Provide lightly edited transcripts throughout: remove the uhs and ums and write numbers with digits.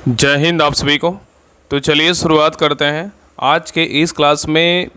जय हिंद आप सभी को। तो चलिए शुरुआत करते हैं आज के इस क्लास में।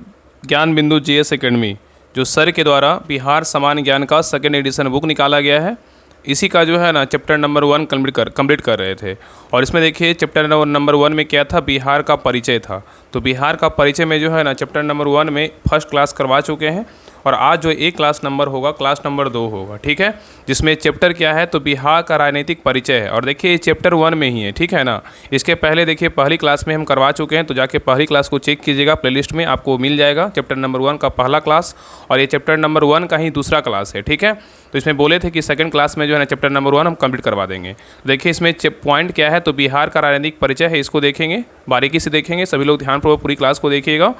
ज्ञान बिंदु जीएस एकेडमी जो सर के द्वारा बिहार सामान्य ज्ञान का सेकेंड एडिशन बुक निकाला गया है, इसी का जो है ना चैप्टर नंबर 1 कंप्लीट कर रहे थे। और इसमें देखिए चैप्टर नंबर 1 में क्या था, बिहार का परिचय था। तो बिहार का परिचय में जो है ना चैप्टर नंबर 1 में फर्स्ट क्लास करवा चुके हैं, और आज जो एक क्लास नंबर होगा क्लास नंबर 2 होगा, ठीक है। जिसमें चैप्टर क्या है, तो बिहार का राजनीतिक परिचय है। और देखिए ये चैप्टर 1 में ही है, ठीक है ना। इसके पहले देखिए पहली क्लास में हम करवा चुके हैं, तो जाके पहली क्लास को चेक कीजिएगा, प्लेलिस्ट में आपको मिल जाएगा चैप्टर नंबर 1 का पहला क्लास, और ये चैप्टर नंबर 1 का ही दूसरा क्लास है, ठीक है। तो इसमें बोले थे कि सेकंड क्लास में जो है ना चैप्टर नंबर 1 हम कंप्लीट करवा देंगे। देखिए इसमें पॉइंट क्या है, तो बिहार का राजनीतिक परिचय है, इसको देखेंगे, बारीकी से देखेंगे, सभी लोग ध्यानपूर्वक पूरी क्लास को देखिएगा,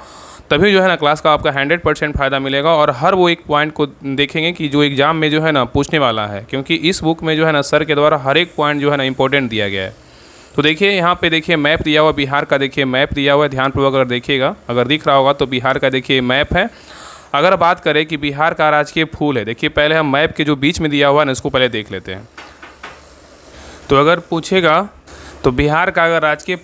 तभी जो है ना क्लास का आपका 100% फ़ायदा मिलेगा। और हर वो एक पॉइंट को देखेंगे कि जो एग्ज़ाम में जो है ना पूछने वाला है, क्योंकि इस बुक में जो है ना सर के द्वारा हर एक पॉइंट जो है ना इंपॉर्टेंट दिया गया है। तो देखिए यहाँ पे देखिए मैप दिया हुआ बिहार का, देखिए मैप दिया हुआ है, ध्यानपूर्वक अगर देखिएगा, अगर दिख रहा होगा तो बिहार का देखिए मैप है। अगर बात करें कि बिहार का राजकीय फूल है, देखिए पहले हम मैप के जो बीच में दिया हुआ है ना इसको पहले देख लेते हैं। तो अगर पूछेगा तो बिहार का राजकीय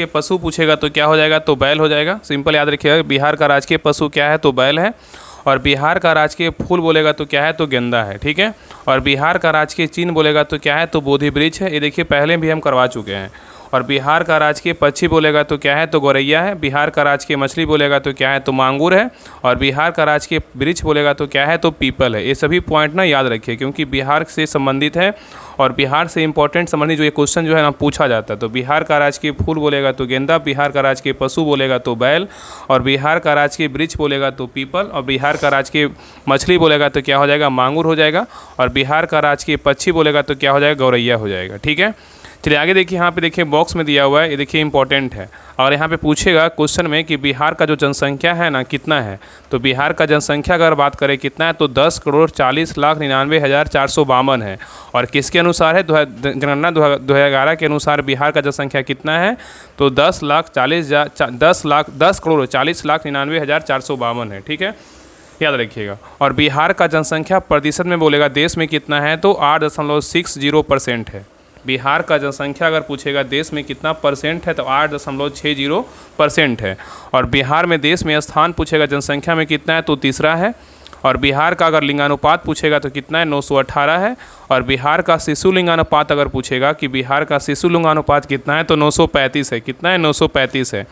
पशु पूछेगा तो क्या हो जाएगा, तो बैल हो जाएगा। सिंपल याद रखिएगा, बिहार का राजकीय पशु क्या है, तो बैल है। और बिहार का राजकीय फूल बोलेगा तो क्या है, तो गेंदा है, ठीक है। और बिहार का राजकीय चिन्ह बोलेगा तो क्या है, तो बोधि वृक्ष है। ये देखिए पहले भी हम करवा चुके हैं। और बिहार का राजकीय पक्षी बोलेगा तो क्या है, तो गौरैया है। बिहार का राजकीय मछली बोलेगा तो क्या है, तो मांगूर है। और बिहार का राजकीय वृक्ष बोलेगा तो क्या है, तो पीपल है। ये सभी पॉइंट ना याद रखिए, क्योंकि बिहार से संबंधित है और बिहार से इंपॉर्टेंट संबंधित जो ये क्वेश्चन जो है ना पूछा जाता है। तो बिहार का राजकीय फूल बोलेगा तो गेंदा, बिहार का राजकीय पशु बोलेगा तो बैल, और बिहार का राजकीय वृक्ष बोलेगा तो पीपल, और बिहार का राजकीय मछली बोलेगा तो क्या हो जाएगा, मांगूर हो जाएगा। और बिहार का राजकीय पक्षी बोलेगा तो क्या हो जाएगा, गौरैया हो जाएगा, ठीक है। चलिए आगे देखिए, यहाँ पे देखिए बॉक्स में दिया हुआ है, ये देखिए इंपॉर्टेंट है। और यहाँ पे पूछेगा क्वेश्चन में कि बिहार का जो जनसंख्या है ना कितना है। तो बिहार का जनसंख्या अगर बात करें कितना है, तो 10,40,99,452 है। और किसके अनुसार है, जनगणना 2011 के अनुसार बिहार का जनसंख्या कितना है, तो 10,40,99,452 है, ठीक है, याद रखिएगा। और बिहार का जनसंख्या प्रतिशत में बोलेगा देश में कितना है, तो 8.60% है। बिहार का जनसंख्या अगर पूछेगा देश में कितना परसेंट है, तो 8.60% है। और बिहार में देश में स्थान पूछेगा जनसंख्या में कितना है, तो तीसरा है। और बिहार का अगर लिंगानुपात पूछेगा तो कितना है, 918 है। और बिहार का शिशु लिंगानुपात अगर पूछेगा कि बिहार का शिशु लिंगानुपात कितना है, तो 935 है। कितना है, 935 है।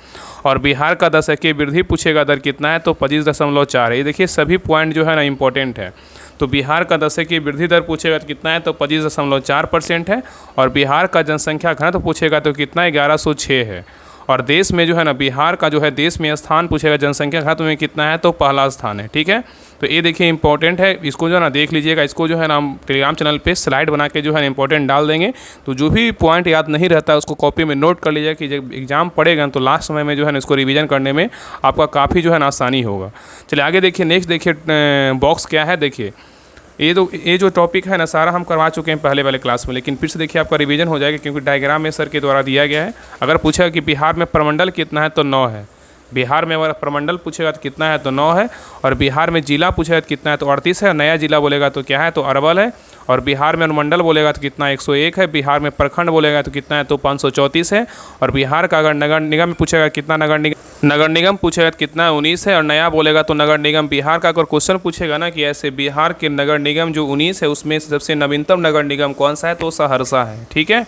और बिहार का दशकीय वृद्धि पूछेगा दर कितना है, तो 25.4 है। ये देखिए सभी पॉइंट जो है ना इंपॉर्टेंट है। तो बिहार का दशकीय वृद्धि दर पूछेगा तो कितना है, तो 25.4% है। और बिहार का जनसंख्या घनत्व पूछेगा तो कितना है, 1106 है। और देश में जो है ना बिहार का जो है देश में स्थान पूछेगा जनसंख्या घनत्व में कितना है, तो पहला स्थान है, ठीक है। तो ये देखिए इंपॉर्टेंट है, इसको जो है ना देख लीजिएगा। इसको जो है ना हम टेलीग्राम चैनल पे स्लाइड बना के जो है इंपॉर्टेंट डाल देंगे। तो जो भी पॉइंट याद नहीं रहता है उसको कॉपी में नोट कर लीजिएगा, कि जब एग्जाम पड़ेगा तो लास्ट समय में जो है ना इसको रिवीजन करने में आपका काफ़ी जो है ना आसानी होगा। चलिए आगे देखिए, नेक्स्ट देखिए बॉक्स क्या है। देखिए ये जो टॉपिक है ना सारा हम करवा चुके हैं पहले वाले क्लास में, लेकिन फिर से देखिए आपका रिवीजन हो जाएगा, क्योंकि डायग्राम में सर के द्वारा दिया गया है। अगर पूछेगा कि बिहार में प्रमंडल कितना है, तो 9 है। बिहार में अगर प्रमंडल पूछेगा तो कितना है, तो 9 है। और बिहार में जिला पूछेगा तो कितना है, तो 38 है। नया जिला बोलेगा तो क्या है, तो अरवल है। और बिहार में अनुमंडल बोलेगा तो कितना, 101 है। बिहार में प्रखंड बोलेगा तो कितना है, तो 534 है। और बिहार का अगर नगर निगम पूछेगा कितना, नगर निगम पूछेगा तो कितना, 19 है। और नया बोलेगा तो नगर निगम। बिहार का अगर क्वेश्चन पूछेगा ना कि ऐसे बिहार के नगर निगम जो 19 है उसमें सबसे नवीनतम नगर निगम कौन सा है, तो सहरसा है, ठीक है।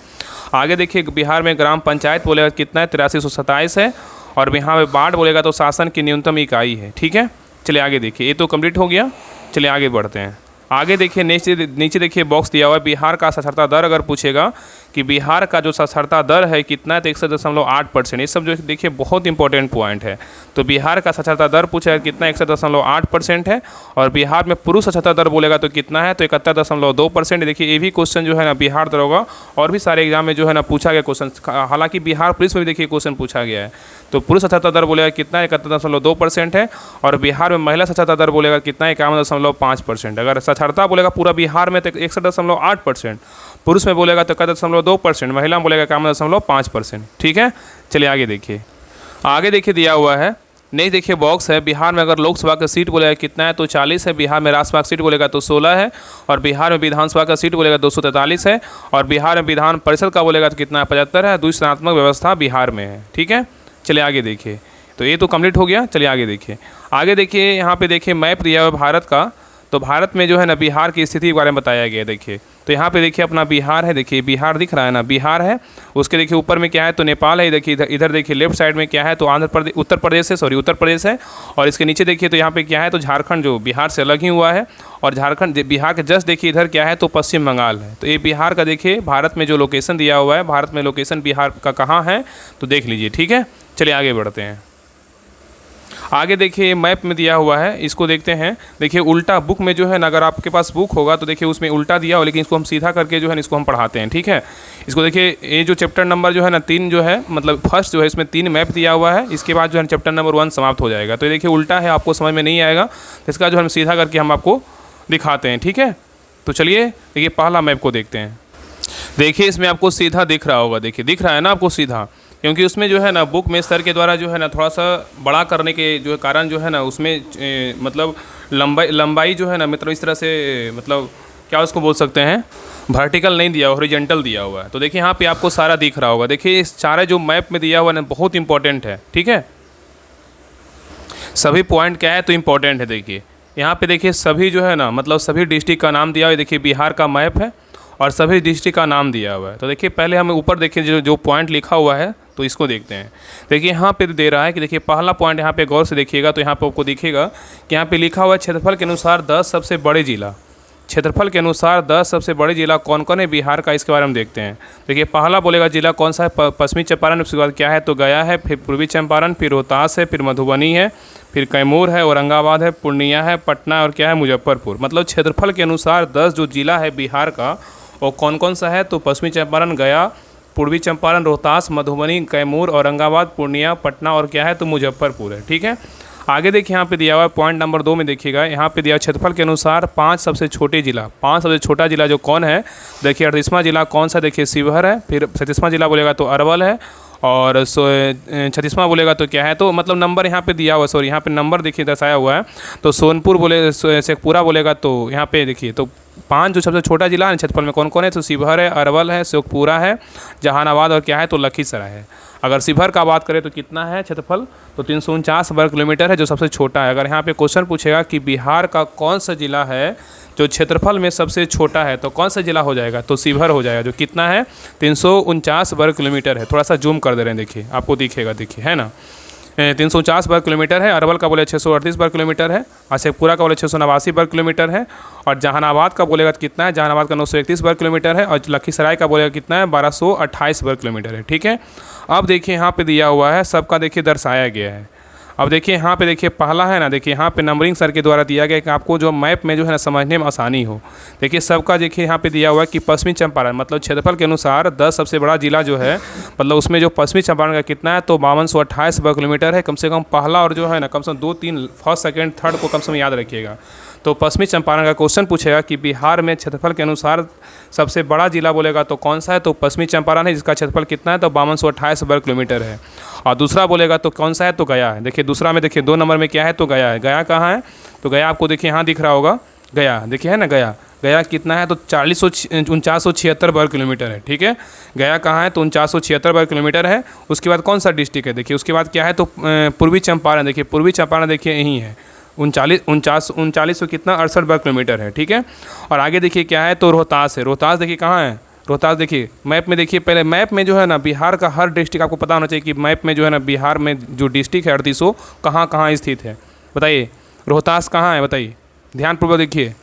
आगे देखिए बिहार में ग्राम पंचायत बोलेगा कितना है, 8327 है। और यहाँ पे वार्ड बोलेगा तो शासन की न्यूनतम इकाई है, ठीक है। चलिए आगे देखिए, ये तो कंप्लीट हो गया। चलिए आगे बढ़ते हैं। आगे देखिए नीचे देखिए बॉक्स दिया हुआ है, बिहार का साक्षरता दर अगर पूछेगा कि बिहार का जो साक्षरता दर है कितना है, तो 61.8%। ये सब जो देखिए बहुत इंपॉर्टेंट पॉइंट है। तो बिहार का साक्षरता दर पूछेगा कितना, 61.8% है। और बिहार में पुरुष साक्षरता दर बोलेगा तो कितना है, तो 71.2%। देखिए ये भी क्वेश्चन जो है ना बिहार दरोगा और भी सारे एग्जाम में जो है ना पूछा गया क्वेश्चन, हालांकि बिहार पुलिस में भी देखिए क्वेश्चन पूछा गया है। तो पुरुष साक्षरता दर बोलेगा कितना है, 71.2% है। और बिहार में महिला साक्षरता दर बोलेगा कितना है, 51.5%। अगर साक्षरता बोलेगा पूरा बिहार में तो 61.8%, पुरुष में बोलेगा तो 61.2%, महिला में बोलेगा 51.5%, ठीक है। चलिए आगे देखिए दिया हुआ है नेक्स्ट देखिए बॉक्स है, बिहार में अगर लोकसभा का सीट बोलेगा कितना है तो 40 है, बिहार में राज्यसभा का सीट बोलेगा तो 16 है, और बिहार में विधानसभा का सीट बोलेगा 243 है, और बिहार में विधान परिषद का बोलेगा तो कितना है 75 है। द्विसंघात्मक व्यवस्था बिहार में है। ठीक है, चलिए आगे देखिए। तो ये तो कंप्लीट हो गया। चलिए आगे देखिए। आगे देखिए यहाँ पे देखिए मैप दिया हुआ है भारत का। तो भारत में जो है ना बिहार की स्थिति के बारे में बताया गया है। देखिए तो यहाँ पे देखिए अपना बिहार है, देखिए बिहार दिख रहा है ना, बिहार है। उसके देखिए ऊपर में क्या है तो नेपाल है, देखिए इधर देखिए लेफ्ट साइड में क्या है तो आंध्र प्रदेश, उत्तर प्रदेश है, सॉरी उत्तर प्रदेश है। और इसके नीचे देखिए तो यहाँ पे क्या है तो झारखंड जो बिहार से अलग ही हुआ है, और झारखंड बिहार के जस्ट देखिए इधर क्या है तो पश्चिम बंगाल है। तो ये बिहार का देखिए भारत में जो लोकेशन दिया हुआ है, भारत में लोकेशन बिहार का कहाँ है तो देख लीजिए। ठीक है, चलिए आगे बढ़ते हैं। आगे देखिए मैप में दिया हुआ है, इसको देखते हैं। देखिए उल्टा बुक में जो है ना, अगर आपके पास बुक होगा तो देखिए उसमें उल्टा दिया हो, लेकिन इसको हम सीधा करके जो है ना इसको हम पढ़ाते हैं। ठीक है, इसको देखिए ये जो चैप्टर नंबर जो है ना 3 जो है, मतलब फर्स्ट जो है इसमें 3 मैप दिया हुआ है। इसके बाद जो है चैप्टर नंबर 1 समाप्त हो जाएगा। तो ये देखिए उल्टा है, आपको समझ में नहीं आएगा, तो इसका जो हम सीधा करके हम आपको दिखाते हैं। ठीक है, तो चलिए देखिए पहला मैप को देखते हैं। देखिए इसमें आपको सीधा दिख रहा होगा, देखिए दिख रहा है ना आपको सीधा, क्योंकि उसमें जो है ना बुक में सर के द्वारा जो है ना थोड़ा सा बड़ा करने के जो कारण जो है ना उसमें मतलब लंबाई जो है ना मतलब इस तरह से, मतलब क्या उसको बोल सकते हैं, वर्टिकल नहीं दिया, हॉरिजॉन्टल दिया हुआ है। तो देखिए यहाँ पे आपको सारा दिख रहा होगा। देखिए इस सारे जो मैप में दिया हुआ है ना बहुत इंपॉर्टेंट है। ठीक है, सभी पॉइंट क्या है तो इम्पोर्टेंट है। देखिए यहाँ पे देखिए सभी जो है ना मतलब सभी डिस्ट्रिक्ट का नाम दिया हुआ है। देखिए बिहार का मैप है और सभी डिस्ट्रिक्ट का नाम दिया हुआ है। तो देखिए पहले हमें ऊपर देखिए जो पॉइंट लिखा हुआ है तो इसको देखते हैं। देखिए यहाँ पे दे रहा है कि देखिए पहला पॉइंट यहाँ पे गौर से देखिएगा तो यहाँ पे आपको दिखेगा कि यहाँ पे लिखा हुआ है क्षेत्रफल के अनुसार 10 सबसे बड़े जिला। क्षेत्रफल के अनुसार 10 सबसे बड़े जिला कौन कौन है बिहार का, इसके बारे में देखते हैं। देखिए पहला बोलेगा जिला कौन सा है, पश्चिमी चंपारण। उसके बाद क्या है तो गया है, फिर पूर्वी चंपारण, फिर रोहतास है, फिर मधुबनी है, फिर कैमूर है, औरंगाबाद है, पूर्णिया है, पटना और क्या है मुजफ्फरपुर। मतलब क्षेत्रफल के अनुसार 10 जो जिला है बिहार का वो कौन कौन सा है तो पश्चिमी चंपारण, गया, पूर्वी चंपारण, रोहतास, मधुबनी, कैमूर, औरंगाबाद, पूर्णिया, पटना और क्या है तो मुजफ्फरपुर है। ठीक है, आगे देखिए यहाँ पे दिया हुआ है पॉइंट नंबर 2 में देखिएगा, यहाँ पे दिया क्षेत्रफल के अनुसार 5 सबसे छोटे जिला। 5 सबसे छोटा जिला जो कौन है, देखिए 38वां जिला कौन सा, देखिए शिवहर है। फिर 37वां जिला बोलेगा तो अरवल है, और 36वां बोलेगा तो क्या है तो मतलब नंबर यहाँ पे दिया हुआ, सॉरी यहाँ पे नंबर देखिए दर्शाया हुआ है। तो सोनपुर बोले, शेखपुरा बोलेगा तो यहाँ पे देखिए तो 5 जो सबसे छोटा जिला है क्षेत्रफल में कौन कौन है तो शिवहर है, अरवल है, शेखपुरा है, जहानाबाद और क्या है तो लखीसराय है। अगर शिवहर का बात करें तो कितना है क्षेत्रफल तो 349 वर्ग किलोमीटर है, जो सबसे छोटा है। अगर यहाँ पे क्वेश्चन पूछेगा कि बिहार का कौन सा जिला है जो क्षेत्रफल में सबसे छोटा है तो कौन सा जिला हो जाएगा तो शिवहर हो जाएगा, जो कितना है 349 वर्ग किलोमीटर है। थोड़ा सा जूम कर दे रहे हैं, देखिए आपको दिखेगा, देखिए है ना 349 वर्ग किलोमीटर है। अरवल का बोले 638 वर्ग किलोमीटर है, और शेखपुरा का बोले 689 वर्ग किलोमीटर है, और जहानाबाद का बोलेगा कितना है, जहानाबाद का 931 वर्ग किलोमीटर है, और लखीसराय का बोलेगा कितना है 1228 वर्ग किलोमीटर है। ठीक है, अब देखिए यहाँ पे दिया हुआ है, सबका देखिए दर्शाया गया है। अब देखिए यहाँ पे देखिए पहला है ना, देखिए यहाँ पे नंबरिंग सर के द्वारा दिया गया कि आपको जो मैप में जो है ना समझने में आसानी हो। देखिए सबका देखिए यहाँ पे दिया हुआ है कि पश्चिमी चंपारण मतलब क्षेत्रफल के अनुसार 10 सबसे बड़ा जिला जो है, मतलब उसमें जो पश्चिमी चंपारण का कितना है तो 5228 वर्ग किलोमीटर है। कम से कम पहला और जो है ना कम से कम 2, 3 फर्स्ट, सेकेंड, थर्ड को कम से कम याद रखिएगा। तो पश्चिमी चंपारण का क्वेश्चन पूछेगा कि बिहार में क्षेत्रफल के अनुसार सबसे बड़ा जिला बोलेगा तो कौन सा है तो पश्चिमी चंपारण है, जिसका क्षेत्रफल कितना है तो 5228 वर्ग किलोमीटर है। और दूसरा बोलेगा तो कौन सा है तो गया है। देखिए दूसरा में देखिए 2 नंबर में क्या है तो गया है। गया कहाँ है तो गया आपको देखिए यहाँ दिख रहा होगा, गया देखिए है ना, गया कितना है तो 4976 वर्ग किलोमीटर है। ठीक है, गया कहाँ है तो 4976 वर्ग किलोमीटर है। उसके बाद कौन सा डिस्ट्रिक्ट है, देखिए उसके बाद क्या है तो पूर्वी चंपारण। देखिए पूर्वी चंपारण देखिए यहीं है, 39 कितना 68 वर्ग किलोमीटर है। ठीक है, और आगे देखिए क्या है तो रोहतास है। रोहतास देखिए कहाँ है, रोहतास देखिए मैप में देखिए, पहले मैप में जो है ना बिहार का हर डिस्ट्रिक्ट आपको पता होना चाहिए कि मैप में जो है ना बिहार में जो डिस्ट्रिक्ट है 38 कहाँ कहाँ स्थित है। बताइए रोहतास कहाँ है, बताइए ध्यानपूर्वक देखिए।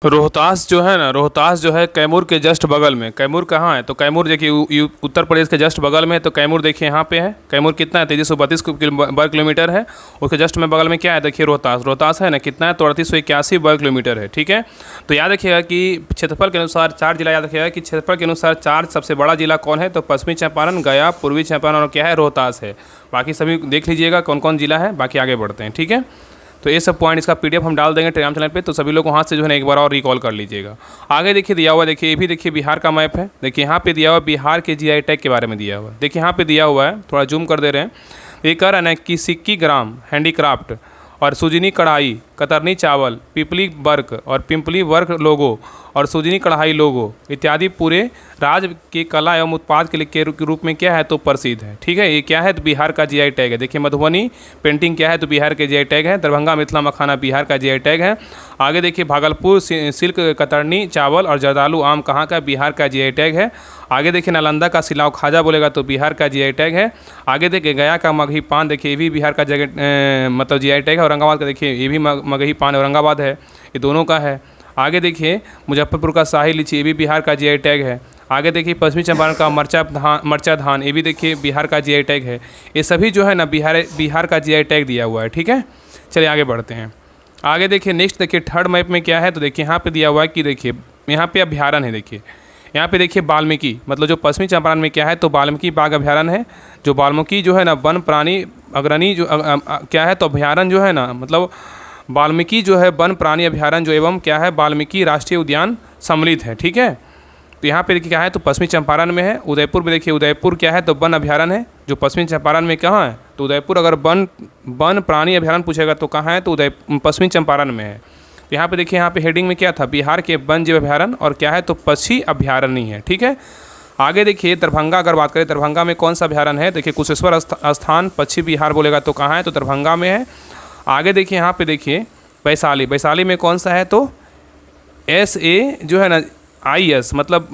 रोहतास जो है ना, रोहतास जो है कैमूर के जस्ट बगल में। कैमूर कहाँ है तो कैमूर देखिए उत्तर प्रदेश के जस्ट बगल में है। तो कैमूर देखिए यहाँ पे है। कैमूर कितना है 3332 वर्ग किलोमीटर है। उसके जस्ट में बगल में क्या है देखिए रोहतास। रोहतास है ना कितना है तो 3881 वर्ग किलोमीटर है। ठीक है, तो याद रखिएगा कि क्षेत्रफल के अनुसार 4 जिला याद रखिएगा कि क्षेत्रफल के अनुसार 4 सबसे बड़ा जिला कौन है तो पश्चिमी चंपारण, गया, पूर्वी चंपारण और क्या है रोहतास है। बाकी सभी देख लीजिएगा कौन कौन जिला है। बाकी आगे बढ़ते हैं। ठीक है, तो ये सब पॉइंट इसका PDF हम डाल देंगे टेलीग्राम चैनल पे, तो सभी लोग वहाँ से जो है ना एक बार और रिकॉल कर लीजिएगा। आगे देखिए दिया हुआ, देखिए ये भी देखिए बिहार का मैप है। देखिए यहाँ पे दिया हुआ बिहार के GI टैग के बारे में दिया हुआ है। देखिए यहाँ पे दिया हुआ है, थोड़ा जूम कर दे रहे हैं। ये कह रहा है कि सिक्की ग्राम हैंडीक्राफ्ट और सुजनी कढ़ाई, कतरनी चावल, पिपली वर्क और पिंपली वर्क लोगो और सुजनी कढ़ाई लोगो इत्यादि पूरे राज्य के कला एवं उत्पाद के रूप में क्या है तो प्रसिद्ध है। ठीक है, ये क्या है तो बिहार का जीआई टैग है। देखिए मधुबनी पेंटिंग क्या है तो बिहार के जीआई टैग है। दरभंगा मिथिला मखाना बिहार का जीआई टैग है। आगे देखिए भागलपुर सिल्क कतरनी चावल और जर्दालू आम कहाँ का, बिहार का जीआई टैग है। आगे देखिए नालंदा का सिलाव खाजा बोलेगा तो बिहार का जीआई टैग है। आगे देखिए गया का मगही पान, देखिए ये भी बिहार का जगह मतलब जीआई टैग है। औरंगाबाद का देखिए ये भी मगही पान औरंगाबाद है, ये दोनों का है। आगे देखिए मुजफ्फरपुर का शाही लीची, ये भी बिहार का जीआई टैग है। आगे देखिए पश्चिमी चंपारण का मरचा धान, ये भी देखिए बिहार का जीआई टैग है। ये सभी जो है ना बिहार का जीआई टैग दिया हुआ है। ठीक है, चलिए आगे बढ़ते हैं। आगे देखिए नेक्स्ट देखिए थर्ड मैप में क्या है तो देखिए यहाँ पे दिया हुआ है कि देखिए यहाँ पे अभ्यारण्य है। देखिए यहाँ पे देखिए वाल्मीकि, मतलब जो पश्चिमी चंपारण में क्या है तो वाल्मीकि बाघ अभ्यारण्य है। जो वाल्मीकि जो है ना वन प्राणी अग्रणी जो क्या है तो अभ्यारण्य जो है ना, मतलब वाल्मीकि जो है वन प्राणी अभ्यारण्य जो एवं क्या है वाल्मीकि राष्ट्रीय उद्यान सम्मिलित है। ठीक है, तो यहाँ पे देखिए क्या है तो पश्चिमी चंपारण में है। उदयपुर में देखिए उदयपुर क्या है तो वन अभ्यारण्य है, जो पश्चिमी चंपारण में कहाँ है तो उदयपुर। अगर वन प्राणी अभ्यारण्य पूछेगा तो कहाँ है तो पश्चिमी चंपारण में है। तो यहाँ पे देखिए यहाँ पे हेडिंग में क्या था, बिहार के वन जीव अभ्यारण्य और क्या है तो पक्षी अभ्यारण्य है। ठीक है, आगे देखिए दरभंगा अगर बात करें, दरभंगा में कौन सा अभ्यारण्य है, देखिए कुशेश्वर स्थान पश्चिम बिहार बोलेगा तो कहाँ है तो दरभंगा में है। आगे देखिए यहाँ पे देखिए वैशाली, वैशाली में कौन सा है तो SA जो है ना IS मतलब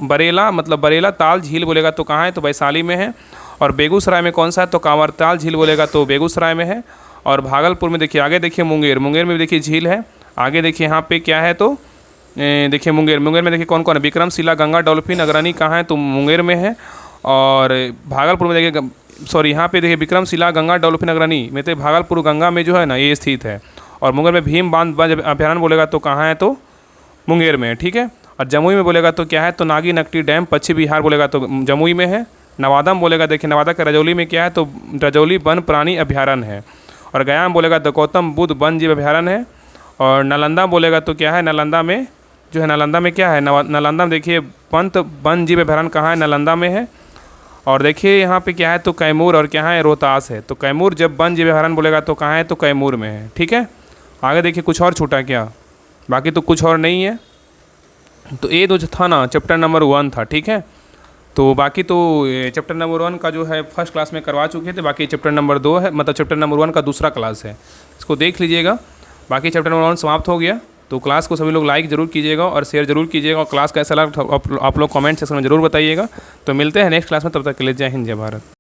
बरेला, मतलब बरेला ताल झील बोलेगा तो कहाँ है तो वैशाली में है। और बेगूसराय में कौन सा है तो कांवरताल झील बोलेगा तो बेगूसराय में है। और भागलपुर में देखिए आगे देखिए मुंगेर, मुंगेर में देखिए झील है। आगे देखिए यहाँ पे क्या है तो देखिए मुंगेर में देखिए कौन कौन है, विक्रमशिला गंगा डॉल्फिन अग्रणी कहाँ है तो मुंगेर में है। और भागलपुर में देखिए सॉरी यहाँ पे देखिए विक्रमशिला गंगा डॉल्फिन अग्रणी में तो भागलपुर गंगा में जो है ना ये स्थित है। और मुंगेर में भीम बांध अभ्यारण्य बोलेगा तो कहाँ है तो मुंगेर में है। ठीक है, और जमुई में बोलेगा तो क्या है तो नागी नकटी डैम पश्चिम बिहार बोलेगा तो जमुई में है। नवादा में बोलेगा देखिए नवादा का रजौली में क्या है तो रजौली वन प्राणी अभ्यारण्य है। और गया में बोलेगा तो गौतम बुद्ध वन जीव अभ्यारण्य है। और नालंदा बोलेगा तो क्या है, नालंदा में जो है नालंदा में क्या है, नालंदा में देखिए पंत वन जीव अभ्यारण्य कहाँ है, नालंदा में है। और देखिए यहाँ पे क्या है तो कैमूर और क्या है रोहतास है। तो कैमूर जब वन जीव अभ्यारण्य बोलेगा तो कहाँ है तो कैमूर में है। ठीक है, आगे देखिए कुछ और छूटा क्या, बाकी तो कुछ और नहीं है। तो ये जो था ना चैप्टर नंबर 1 था। ठीक है, तो बाकी तो चैप्टर नंबर 1 का जो है फर्स्ट क्लास में करवा चुके थे, बाकी चैप्टर नंबर 2 है, मतलब चैप्टर नंबर 1 का दूसरा क्लास है, इसको देख लीजिएगा। बाकी चैप्टर नंबर 1 समाप्त हो गया। तो क्लास को सभी लोग लाइक ज़रूर कीजिएगा और शेयर ज़रूर कीजिएगा। और क्लास कैसा लगा आप लोग कमेंट सेक्शन में ज़रूर बताइएगा। तो मिलते हैं नेक्स्ट क्लास में, तब तक के लिए जय हिंद जय भारत।